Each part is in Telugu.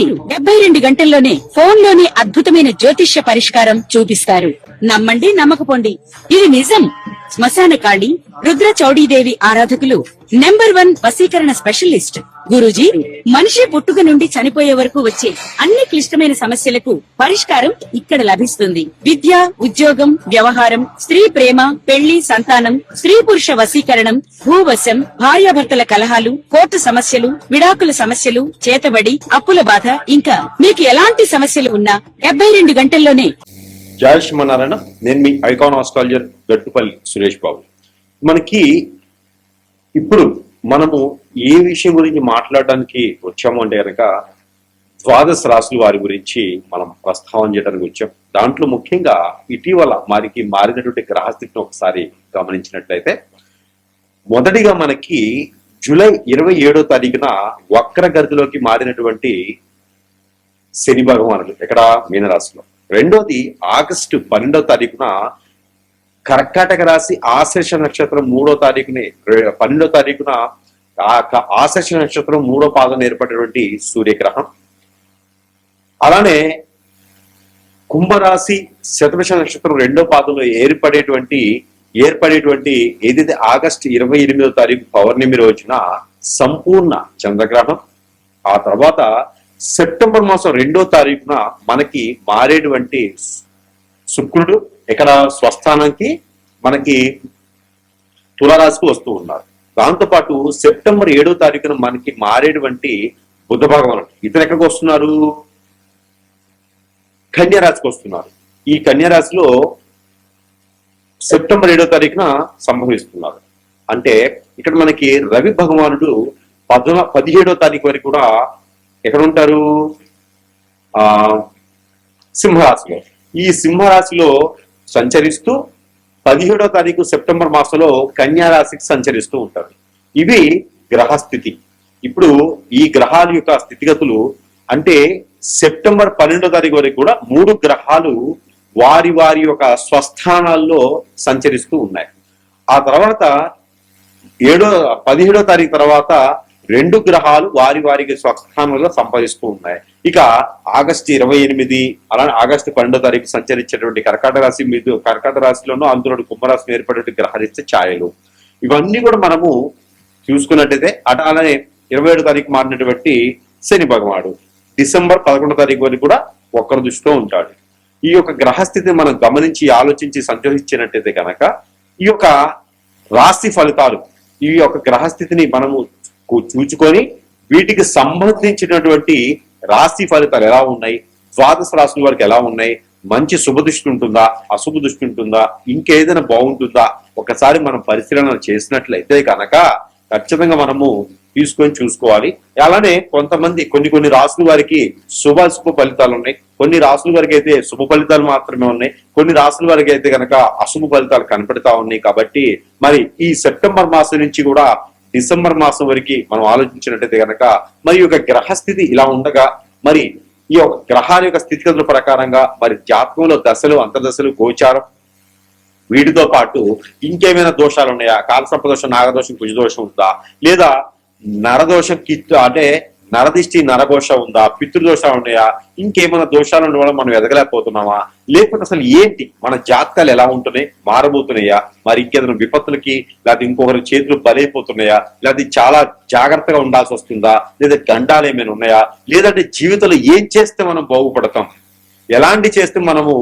వీరు 72 గంటల్లోనే ఫోన్ లోని అద్భుతమైన జ్యోతిష్య పరిష్కారం చూపిస్తారు. నమ్మండి, నమ్మకపోండి, ఇది నిజం. శ్మశాన కాళి రుద్ర చౌడీదేవి ఆరాధకులు నంబర్ 1 వశీకరణ స్పెషలిస్ట్ గురూజీ. మనిషి పుట్టుక నుండి చనిపోయే వరకు వచ్చే అన్ని క్లిష్టమైన సమస్యలకు పరిష్కారం ఇక్కడ లభిస్తుంది. విద్య, ఉద్యోగం, వ్యవహారం, స్త్రీ ప్రేమ, పెళ్లి, సంతానం, స్త్రీ పురుష వశీకరణం, భూవశం, భార్యాభర్తల కలహాలు, కోర్టు సమస్యలు, విడాకుల సమస్యలు, చేతబడి, అప్పుల బాధ, ఇంకా మీకు ఎలాంటి సమస్యలు ఉన్నా 72 గంటల్లోనే. జై శ్రీమన్నారాయణ. నేను మీ ఐకాన్ ఆస్ట్రాలజర్ గట్టుపల్లి సురేష్ బాబు. మనకి ఇప్పుడు మనము ఏ విషయం గురించి మాట్లాడడానికి వచ్చాము అంటే కనుక ద్వాదశ రాశుల వారి గురించి మనం ప్రస్తావన చేయడానికి వచ్చాం. దాంట్లో ముఖ్యంగా ఇటీవల మారినటువంటి గ్రహస్థితిని ఒకసారి గమనించినట్లయితే మొదటిగా మనకి జూలై 27వ తారీఖున వక్రగతిలోకి మారినటువంటి శని భగవానుడు ఇక్కడ మీనరాశిలో. రెండోది ఆగస్టు 12వ తారీఖున కర్కాటక రాశి ఆశ్లేష నక్షత్రం 3వ తారీఖుని 12వ తారీఖున ఆశ్లేష నక్షత్రం 3వ పాదం ఏర్పడినటువంటి సూర్యగ్రహం. అలానే కుంభరాశి శతభిష నక్షత్రం 2వ పాదంలో ఏర్పడేటువంటి ఏదైతే ఆగస్టు 28వ తారీఖు పౌర్ణమి రోజున సంపూర్ణ చంద్రగ్రహం. ఆ తర్వాత సెప్టెంబర్ మాసం 2వ తారీఖున మనకి మారేటువంటి శుక్రుడు ఇక్కడ స్వస్థానానికి మనకి తులారాశికి వస్తూ ఉన్నారు. దాంతోపాటు సెప్టెంబర్ 7వ తారీఖున మనకి మారేటువంటి బుధ భగవానుడు ఇతను ఎక్కడికి వస్తున్నారు? కన్యారాశికి వస్తున్నారు. ఈ కన్యారాశిలో సెప్టెంబర్ 7వ తారీఖున సంభవిస్తున్నారు. అంటే ఇక్కడ మనకి రవి భగవానుడు 17వ తారీఖు వరకు కూడా ఎక్కడ ఉంటారు? సింహరాశిలో. ఈ సింహరాశిలో సంచరిస్తూ 17వ తారీఖు సెప్టెంబర్ మాసంలో కన్యా రాశికి సంచరిస్తూ ఉంటారు. ఇవి గ్రహస్థితి. ఇప్పుడు ఈ గ్రహాల యొక్క స్థితిగతులు అంటే సెప్టెంబర్ 12వ తారీఖు వరకు కూడా 3 గ్రహాలు వారి వారి యొక్క స్వస్థానాల్లో సంచరిస్తూ ఉన్నాయి. ఆ తర్వాత 17వ తారీఖు తర్వాత 2 గ్రహాలు వారి వారికి స్వస్థానంలో సంపాదిస్తూ ఉన్నాయి. ఇక ఆగస్టు 28 అలానే ఆగస్టు 12వ తారీఖు సంచరించేటువంటి కర్కాటక రాశిలోనూ అందులో కుంభరాశి ఏర్పడే గ్రహాలు ఇచ్చే ఛాయలు ఇవన్నీ కూడా మనము చూసుకున్నట్టయితే అలానే 27వ తారీఖు మారినటువంటి శని భగవానుడు డిసెంబర్ 11వ తారీఖు వరకు కూడా ఒక్కరి దృష్టిలో ఉంటాడు. ఈ యొక్క గ్రహస్థితిని మనం గమనించి ఆలోచించి సంచరించినట్టయితే కనుక ఈ యొక్క రాశి ఫలితాలు ఈ యొక్క గ్రహస్థితిని మనము చూచుకొని వీటికి సంబంధించినటువంటి రాశి ఫలితాలు ఎలా ఉన్నాయి, ద్వాదశ రాశుల వారికి ఎలా ఉన్నాయి, మంచి శుభ దృష్టి ఉంటుందా, అశుభ దృష్టి ఉంటుందా, ఇంకేదైనా బాగుంటుందా ఒకసారి మనం పరిశీలన చేసినట్లయితే కనుక ఖచ్చితంగా మనము తీసుకొని చూసుకోవాలి. అలానే కొన్ని రాశుల వారికి శుభ ఫలితాలు ఉన్నాయి, కొన్ని రాశుల వారికి అయితే శుభ ఫలితాలు మాత్రమే ఉన్నాయి, కొన్ని రాశుల వారికి అయితే కనుక అశుభ ఫలితాలు కనపడతా ఉన్నాయి. కాబట్టి మరి ఈ సెప్టెంబర్ మాసం నుంచి కూడా డిసెంబర్ మాసం వరకు మనం ఆలోచించినట్టయితే కనుక మరి యొక్క గ్రహస్థితి ఇలా ఉండగా మరి ఈ యొక్క గ్రహాల యొక్క స్థితిగతుల ప్రకారంగా మరి జాతకంలో దశలు, అంతర్దశలు, గోచారం వీటితో పాటు ఇంకేమైనా దోషాలు ఉన్నాయా? కాలసర్పదోషం, నాగదోషం, కుజదోషం ఉందా, లేదా నరదోషం అంటే నరదిష్టి, నరఘోష ఉందా, పితృదోషాలు ఉన్నాయా, ఇంకేమైనా దోషాలు ఉండడం వల్ల మనం ఎదగలేకపోతున్నామా, లేకపోతే అసలు ఏంటి మన జాతకాలు ఎలా ఉంటున్నాయి, మారబోతున్నాయా, మరి ఇంకేదైనా విపత్తులకి లేకపోతే ఇంకొకరి చేతులు బలైపోతున్నాయా, లేకపోతే చాలా జాగ్రత్తగా ఉండాల్సి వస్తుందా, లేదా గండాలు ఏమైనా ఉన్నాయా, లేదంటే జీవితంలో ఏం చేస్తే మనం బాగుపడతాం, ఎలాంటి చేస్తే మనము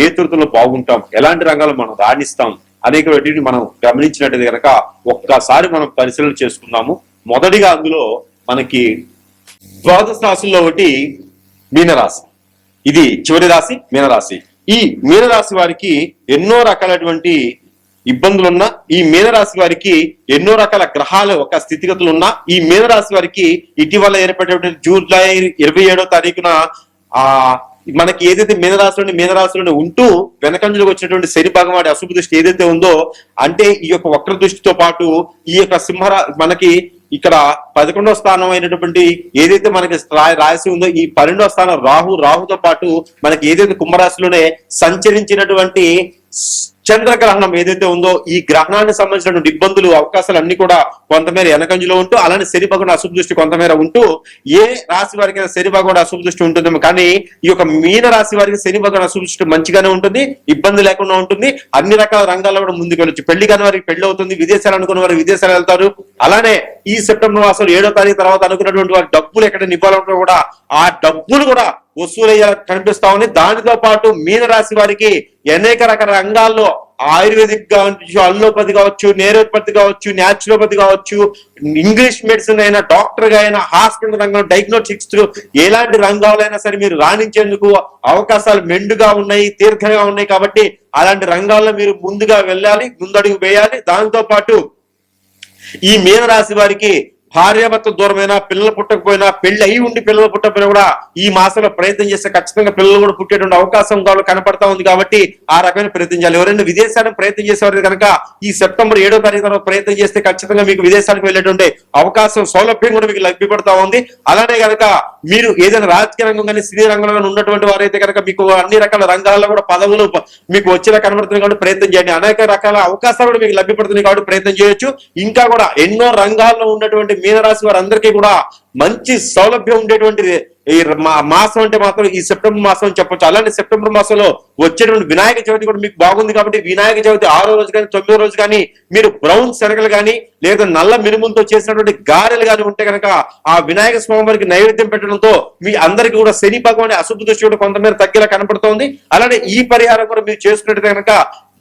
నేతృత్వంలో బాగుంటాం, ఎలాంటి రంగాల్లో మనం రాణిస్తాం అనేక వాటిని మనం గమనించినట్టయితే కనుక ఒక్కసారి మనం పరిశీలన చేసుకుందాము. మొదటిగా అందులో మనకి ద్వాదశ రాశుల్లో ఒకటి మీనరాశి. ఇది చివరి రాశి మీనరాశి. ఈ మీనరాశి వారికి ఎన్నో రకాలైనటువంటి ఇబ్బందులున్నా, ఈ మీనరాశి వారికి ఎన్నో రకాల గ్రహాల ఒక స్థితిగతులు ఉన్నా, ఈ మీనరాశి వారికి ఇటీవల ఏర్పడేటువంటి జూలై 27వ తారీఖున మనకి ఏదైతే మీనరాశిలోని ఉంటూ వెనకంజలోకి వచ్చినటువంటి శని భగవానుడి అశుభ దృష్టి ఏదైతే ఉందో, అంటే ఈ యొక్క వక్ర దృష్టితో పాటు ఈ యొక్క మనకి ఇక్కడ 11వ స్థానం అయినటువంటి ఏదైతే మనకి రాశి ఉందో ఈ 12వ స్థానం రాహుతో పాటు మనకి ఏదైతే కుంభరాశిలోనే సంచరించినటువంటి చంద్రగ్రహణం ఏదైతే ఉందో ఈ గ్రహణానికి సంబంధించినటువంటి ఇబ్బందులు అవకాశాలు అన్ని కూడా కొంతమేర వెనకంజలో ఉంటూ, అలానే శని భగవానుడి అశుభ దృష్టి కొంతమేర ఉంటూ, ఏ రాశి వారికి శని భగవానుడి అశుభ దృష్టి ఉంటుందేమో కానీ ఈ యొక్క మీన రాశి వారికి శని భగవానుడి అశుభ దృష్టి మంచిగానే ఉంటుంది, ఇబ్బంది లేకుండా ఉంటుంది. అన్ని రకాల రంగాల్లో కూడా ముందుకు వెళ్ళొచ్చు. పెళ్లి కాని వారికి పెళ్లి అవుతుంది, విదేశాలు అనుకున్న వారికి విదేశాలు వెళ్తారు. అలానే ఈ సెప్టెంబర్ మాసం 7వ తారీఖు తర్వాత అనుకున్నటువంటి వారి డబ్బులు ఎక్కడ ఇవ్వాలంటే కూడా ఆ డబ్బులు కూడా వసూలయ్యే కనిపిస్తా ఉంది. దానితో పాటు మీన రాశి వారికి అనేక రకాల రంగాల్లో ఆయుర్వేదిక్ కావచ్చు, అల్లోపతి కావచ్చు, నేరోపతి కావచ్చు, న్యాచురోపతి కావచ్చు, ఇంగ్లీష్ మెడిసిన్ అయినా, డాక్టర్ గా అయినా, హాస్పిటల్ రంగం, డయాగ్నోస్టిక్స్, ఎలాంటి రంగాలైనా సరే మీరు రాణించేందుకు అవకాశాలు మెండుగా ఉన్నాయి, దీర్ఘంగా ఉన్నాయి. కాబట్టి అలాంటి రంగాల్లో మీరు ముందుగా వెళ్ళాలి, ముందడుగు వేయాలి. దాంతో పాటు ఈ మీన రాశి వారికి భార్యాభర్త దూరమైనా, పిల్లలు పుట్టకపోయినా, పెళ్లి అయి ఉండి పిల్లలు పుట్టకపోయినా కూడా ఈ మాసంలో ప్రయత్నం చేస్తే ఖచ్చితంగా పిల్లలు కూడా పుట్టేటువంటి అవకాశం కనపడతా ఉంది. కాబట్టి ఆ రకమైన ప్రయత్నం చేయాలి. ఎవరైనా విదేశాలకు ప్రయత్నం చేసేవారు కనుక ఈ సెప్టెంబర్ 7వ తారీఖు తర్వాత ప్రయత్నం చేస్తే ఖచ్చితంగా మీకు విదేశాలకు వెళ్ళేటువంటి అవకాశం, సౌలభ్యం కూడా మీకు లభ్యపడతా ఉంది. అలానే కనుక మీరు ఏదైనా రాజకీయ రంగం కానీ, సినీ రంగంలో ఉన్నటువంటి వారైతే కనుక మీకు అన్ని రకాల రంగాల్లో కూడా పదవులు మీకు వచ్చేలా కనబడుతుంది కాబట్టి ప్రయత్నం చేయండి. అనేక రకాల అవకాశాలు కూడా మీకు లభ్యపడుతున్నాయి కాబట్టి ప్రయత్నం చేయొచ్చు. ఇంకా కూడా ఎన్నో రంగాల్లో ఉన్నటువంటి మీనరాశి వారందరికీ కూడా మంచి సౌలభ్యం ఉండేటువంటి ఈ మాసం అంటే మాత్రం ఈ సెప్టెంబర్ మాసం అని చెప్పొచ్చు. అలానే సెప్టెంబర్ మాసంలో వచ్చేటువంటి వినాయక చవితి కూడా మీకు బాగుంది. కాబట్టి వినాయక చవితి 6వ రోజు కానీ 9వ రోజు కానీ మీరు బ్రౌన్ శనగలు కానీ లేదా నల్ల మినుములతో చేసినటువంటి గారెలు కానీ ఉంటే కనుక ఆ వినాయక స్వామి వారికి నైవేద్యం పెట్టడంతో మీ అందరికీ కూడా శని భగవాని అశుద్ధ దృష్టి కూడా కొంతమేర తగ్గేలా కనపడుతోంది. అలానే ఈ పరిహారం కూడా మీరు చేసుకున్నట్టు కనుక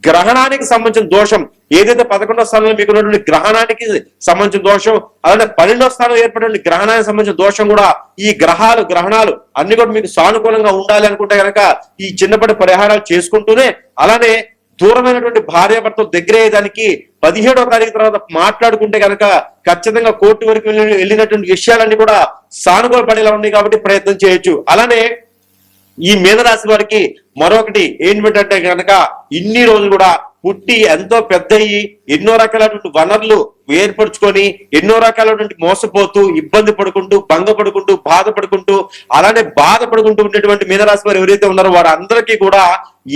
గ్రహణానికి సంబంధించిన దోషం ఏదైతే 11వ స్థానంలో మీకు ఉన్నటువంటి గ్రహణానికి సంబంధించిన దోషం, అలానే 12వ స్థానంలో ఏర్పడిన గ్రహణానికి సంబంధించిన దోషం కూడా ఈ గ్రహణాలు అన్ని కూడా మీకు సానుకూలంగా ఉండాలి అనుకుంటే కనుక ఈ చిన్నప్పటి పరిహారాలు చేసుకుంటూనే, అలానే దూరమైనటువంటి భార్యాభర్తలు దగ్గర అయ్యేదానికి 17వ తారీఖు తర్వాత మాట్లాడుకుంటే కనుక ఖచ్చితంగా కోర్టు వరకు వెళ్ళినటువంటి విషయాలన్నీ కూడా సానుకూల పడేలా ఉన్నాయి. కాబట్టి ప్రయత్నం చేయొచ్చు. అలానే ఈ మీనరాశి వారికి మరొకటి ఏంటంటే కనుక ఇన్ని రోజులు కూడా పుట్టి ఎంతో పెద్దయి ఎన్నో రకాలైనటువంటి వనరులు ఏర్పరచుకొని ఎన్నో రకాలైనటువంటి మోసపోతూ, ఇబ్బంది పడుకుంటూ, భంగపడుకుంటూ, బాధపడుకుంటూ, అలానే బాధపడుకుంటూ ఉండేటువంటి మీనరాశి వారు ఎవరైతే ఉన్నారో వారందరికీ కూడా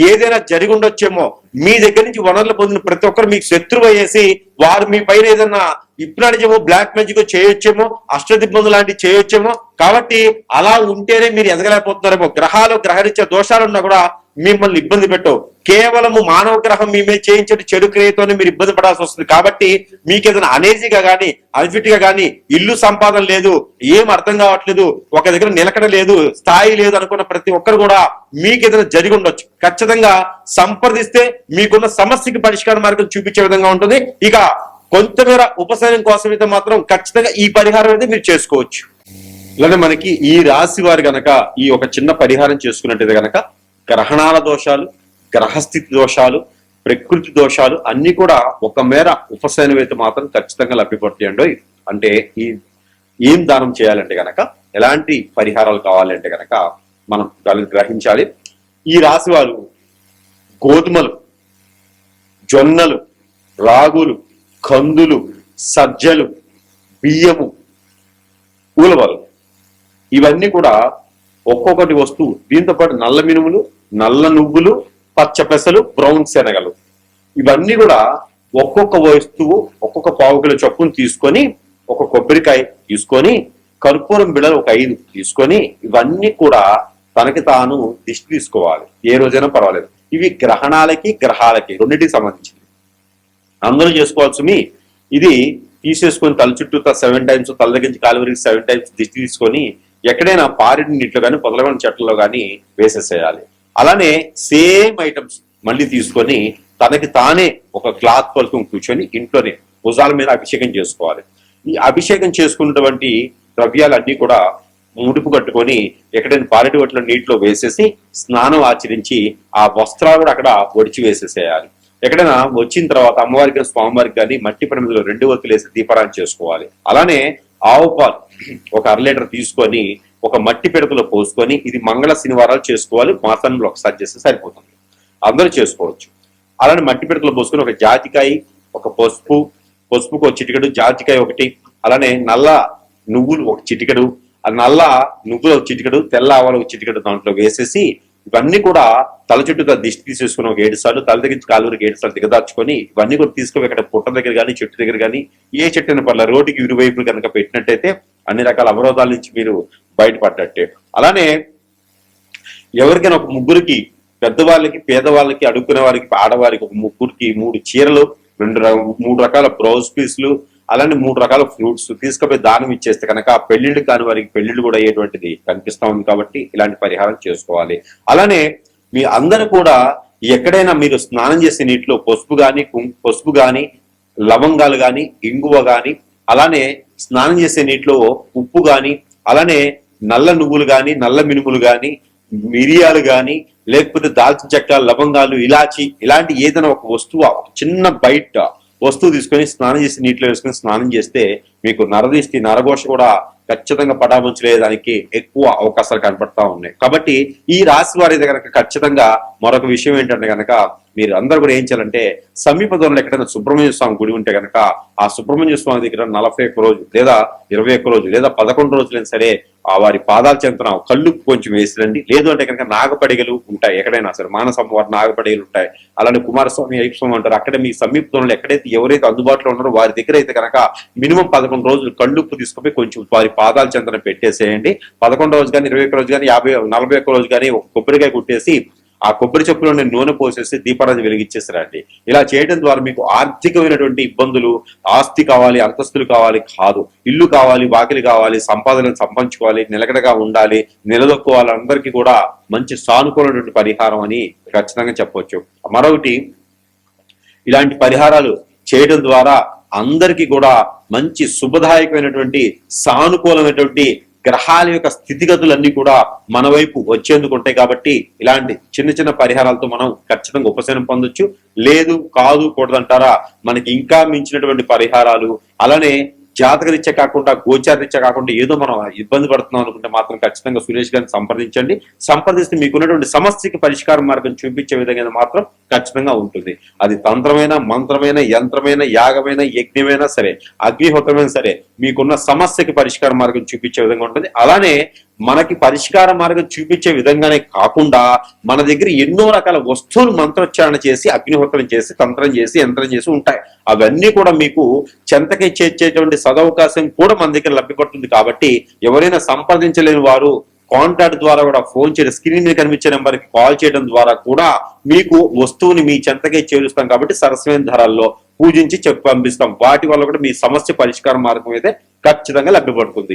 ఏదైనా జరిగి ఉండొచ్చేమో, మీ దగ్గర నుంచి వనరులు పొందిన ప్రతి ఒక్కరు మీకు శత్రువు అయ్యేసి వారు మీ పైన ఏదైనా ఇప్నాడిజమో, బ్లాక్ మ్యాజిక్ చేయొచ్చేమో, అష్టదిబ్బందులు లాంటివి చేయొచ్చేమో. కాబట్టి అలా ఉంటేనే మీరు ఎదగలేకపోతున్నారేమో. గ్రహాలు గ్రహరీత్యా దోషాలున్నా కూడా మిమ్మల్ని ఇబ్బంది పెట్టవు. కేవలము మానవ గ్రహం మీ మీద చేయించే చెడు క్రియతోనే మీరు ఇబ్బంది పడాల్సి వస్తుంది. కాబట్టి మీకు ఏదైనా అనేజీగా కానీ, అన్ఫిట్ గా కానీ, ఇల్లు సంపాదన లేదు, ఏం అర్థం కావట్లేదు, ఒక దగ్గర నిలకడ లేదు, స్థాయి లేదు అనుకున్న ప్రతి ఒక్కరు కూడా మీకు ఏదైనా జరిగి ఉండొచ్చు. ఖచ్చితంగా సంప్రదిస్తే మీకున్న సమస్యకి పరిష్కార మార్గం చూపించే విధంగా ఉంటుంది. ఇక కొంతమేర ఉపశమనం కోసం అయితే మాత్రం ఖచ్చితంగా ఈ పరిహారం అయితే మీరు చేసుకోవచ్చు. ఇలానే మనకి ఈ రాశి వారు గనక ఈ ఒక చిన్న పరిహారం చేసుకున్నట్టయితే గనక గ్రహణాల దోషాలు, గ్రహస్థితి దోషాలు, ప్రకృతి దోషాలు అన్ని కూడా ఒక మేర ఉపశమనం అయితే మాత్రం ఖచ్చితంగా లభ్యపడతాయండి. అంటే ఈ ఏం దానం చేయాలంటే గనక, ఎలాంటి పరిహారాలు కావాలంటే గనక మనం గ్రహించాలి. ఈ రాశి వారు గోధుమలు, జొన్నలు, రాగులు, కందులు, సజ్జలు, బియ్యము, ఉలవలు ఇవన్నీ కూడా ఒక్కొక్కటి వస్తువు, దీంతో పాటు నల్ల మినుములు, నల్ల నువ్వులు, పచ్చ పెసలు, బ్రౌన్ శనగలు ఇవన్నీ కూడా ఒక్కొక్క వస్తువు ఒక్కొక్క పావు కిలో చొప్పును తీసుకొని, ఒక కొబ్బరికాయ తీసుకొని, కర్పూరం బిళ్ళలు ఒక 5 తీసుకొని ఇవన్నీ కూడా తనకి తాను దిష్టి తీసుకోవాలి. ఏ రోజైనా పర్వాలేదు. ఇవి గ్రహణాలకి గ్రహాలకి రెండింటికి సంబంధించింది. అందరూ చేసుకోవాల్సి ఇది తీసేసుకొని తల చుట్టూ 7 టైమ్స్, తల దగ్గర నుంచి కాలు వరకు 7 టైమ్స్ దిష్టి తీసుకొని ఎక్కడైనా పారిడి నీటిలో కానీ పొదలగొని చెట్లలో కానీ వేసేసేయాలి. అలానే సేమ్ ఐటమ్స్ మళ్ళీ తీసుకొని తనకి తానే ఒక క్లాత్ పలుకుని కూర్చొని ఇంట్లోనే భుజాల మీద అభిషేకం చేసుకోవాలి. ఈ అభిషేకం చేసుకున్నటువంటి ద్రవ్యాలన్నీ కూడా ముడుపు కట్టుకొని ఎక్కడైనా పారిడి వట్ల నీటిలో వేసేసి స్నానం ఆచరించి ఆ వస్త్రాలు కూడా అక్కడ ఒడిచి వేసేసేయాలి. ఎక్కడైనా వచ్చిన తర్వాత అమ్మవారికి స్వామివారికి కానీ మట్టి ప్రమిదలో 2 ఒత్తులు వేసి దీపారాధన చేసుకోవాలి. అలానే ఆవు పాలు ఒక 1/2 లీటర్ తీసుకొని ఒక మట్టి పిడకలో పోసుకొని, ఇది మంగళ శనివారాలు చేసుకోవాలి, మాసంలో ఒకసారి చేస్తే సరిపోతుంది, అందరూ చేసుకోవచ్చు. అలానే మట్టి పిడకలో పోసుకొని ఒక జాజికాయ, ఒక పసుపుకు ఒక చిటికెడు, జాజికాయ ఒకటి, అలానే నల్ల నువ్వులు ఒక చిటికెడు, నల్ల నువ్వులు ఒక చిటికెడు, తెల్ల ఆవాలు ఒక చిటికెడు దాంట్లో వేసేసి ఇవన్నీ కూడా తల చుట్టూ దిష్టి తీసేసుకుని ఒక 7 సార్లు, తల దగ్గర కాలు వరకు 7 సార్లు దిగదార్చుకొని ఇవన్నీ కూడా తీసుకుని ఇక్కడ పుట్ట దగ్గర కానీ చెట్టు దగ్గర కానీ ఏ చెట్టుని పర్ల రోడ్డుకి ఇరువైపులు కనుక పెట్టినట్టయితే అన్ని రకాల అవరోధాల నుంచి మీరు బయటపడ్డట్టే. అలానే ఎవరికైనా ఒక ముగ్గురికి, పెద్దవాళ్ళకి, పేదవాళ్ళకి, అడుక్కునే వారికి, ఆడవారికి ఒక ముగ్గురికి 3 చీరలు, 3 రకాల బ్లౌజ్ పీసులు, అలానే 3 రకాల ఫ్రూట్స్ తీసుకుపోయి దానం ఇచ్చేస్తే కనుక పెళ్లిళ్ళు కాని వారికి పెళ్లిళ్ళు కూడా అయ్యేటువంటిది కనిపిస్తా ఉంది. కాబట్టి ఇలాంటి పరిహారం చేసుకోవాలి. అలానే మీ అందరూ కూడా ఎక్కడైనా మీరు స్నానం చేసే నీటిలో పసుపు గాని, లవంగాలు గాని, ఇంగువ గాని, అలానే స్నానం చేసే నీటిలో ఉప్పు గాని, అలానే నల్ల నువ్వులు గాని, నల్ల మినుములు గాని, మిరియాలు గాని, లేకపోతే దాల్చిన చెక్క, లవంగాలు, ఇలాచి, ఇలాంటి ఏదైనా ఒక వస్తువు, ఒక చిన్న బయట వస్తువు తీసుకొని స్నానం చేసి నీటిలో వేసుకొని స్నానం చేస్తే మీకు నరదిష్టి, నరఘోష కూడా ఖచ్చితంగా పటాముంచలేదానికి ఎక్కువ అవకాశాలు కనపడతా ఉన్నాయి. కాబట్టి ఈ రాశి వారి దగ్గర ఖచ్చితంగా మరొక విషయం ఏంటంటే కనుక మీరు అందరూ కూడా ఏం చేయాలంటే సమీప దూరంలో ఎక్కడైనా సుబ్రహ్మణ్య స్వామి గుడి ఉంటే కనుక ఆ సుబ్రహ్మణ్య స్వామి దగ్గర 41 రోజు లేదా 21 రోజు లేదా 11 రోజులైనా సరే ఆ వారి పాదాల చెంతన కళ్ళు కొంచెం వేసిరండి. లేదు అంటే కనుక నాగపడిగలు ఉంటాయి, ఎక్కడైనా సరే మానస వారి నాగపడిగలు ఉంటాయి. అలానే కుమారస్వామి, అయ్యప్ప స్వామి అంటారు. అక్కడ మీ సమీప దూరంలో ఎక్కడైతే ఎవరైతే అందుబాటులో ఉన్నారో వారి దగ్గర అయితే కనుక మినిమం 11 రోజులు కళ్ళుప్పు తీసుకుపోయి కొంచెం వారి పాదాల చెంతన పెట్టేసేయండి. 11 రోజు కానీ, 21 రోజు కానీ, 41 రోజు కానీ ఒక కొబ్బరికాయ కుట్టేసి ఆ కొబ్బరి చెప్పులో నూనె పోసేసి దీపారాధన వెలిగించేసారండి. ఇలా చేయడం ద్వారా మీకు ఆర్థికమైనటువంటి ఇబ్బందులు, ఆస్తి కావాలి, అంతస్తులు కావాలి కాదు, ఇల్లు కావాలి, వాకిలి కావాలి, సంపాదనను సంపాదించుకోవాలి, నిలకడగా ఉండాలి, నిలదొక్కోవాలి, అందరికీ కూడా మంచి సానుకూలమైనటువంటి పరిహారం అని ఖచ్చితంగా చెప్పవచ్చు. మరొకటి, ఇలాంటి పరిహారాలు చేయడం ద్వారా అందరికీ కూడా మంచి శుభదాయకమైనటువంటి సానుకూలమైనటువంటి గ్రహాల యొక్క స్థితిగతులన్నీ కూడా మన వైపు వచ్చేందుకు ఉంటాయి. కాబట్టి ఇలాంటి చిన్న చిన్న పరిహారాలతో మనం ఖచ్చితంగా ఉపశమనం పొందొచ్చు. లేదు కాదు కూడదంటారా, మనకి ఇంకా మించినటువంటి పరిహారాలు, అలానే జాతకరీత్యా కాకుండా గోచారరీత్యా కాకుండా ఏదో మనం ఇబ్బంది పడుతున్నాం అనుకుంటే మాత్రం ఖచ్చితంగా సురేష్ గారిని సంప్రదించండి. సంప్రదిస్తే మీకున్నటువంటి సమస్యకి పరిష్కార మార్గం చూపించే విధంగా మాత్రం ఖచ్చితంగా ఉంటుంది. అది తంత్రమైన, మంత్రమైన, యంత్రమైన, యాగమైన, యజ్ఞమైనా సరే, అగ్నిహోత్రమైనా సరే, మీకున్న సమస్యకి పరిష్కార మార్గం చూపించే విధంగా ఉంటుంది. అలానే మనకి పరిష్కార మార్గం చూపించే విధంగానే కాకుండా మన దగ్గర ఎన్నో రకాల వస్తువులు మంత్రోచ్చారణ చేసి, అగ్నిహోత్రం చేసి, తంత్రం చేసి, యంత్రం చేసి ఉంటాయి. అవన్నీ కూడా మీకు చెంతకి చేర్చేటువంటి సదవకాశం కూడా మన దగ్గర లభ్యపడుతుంది. కాబట్టి ఎవరైనా సంప్రదించలేని వారు కాంటాక్ట్ ద్వారా కూడా ఫోన్ చేయడం, స్క్రీన్ మీద కనిపించే నెంబర్కి కాల్ చేయడం ద్వారా కూడా మీకు వస్తువుని మీ చెంతకే చేరుస్తాం. కాబట్టి సరసమైన ధరల్లో పూజించి చెప్పి పంపిస్తాం. వాటి వల్ల కూడా మీ సమస్య పరిష్కార మార్గం అయితే ఖచ్చితంగా లభ్యపడుతుంది.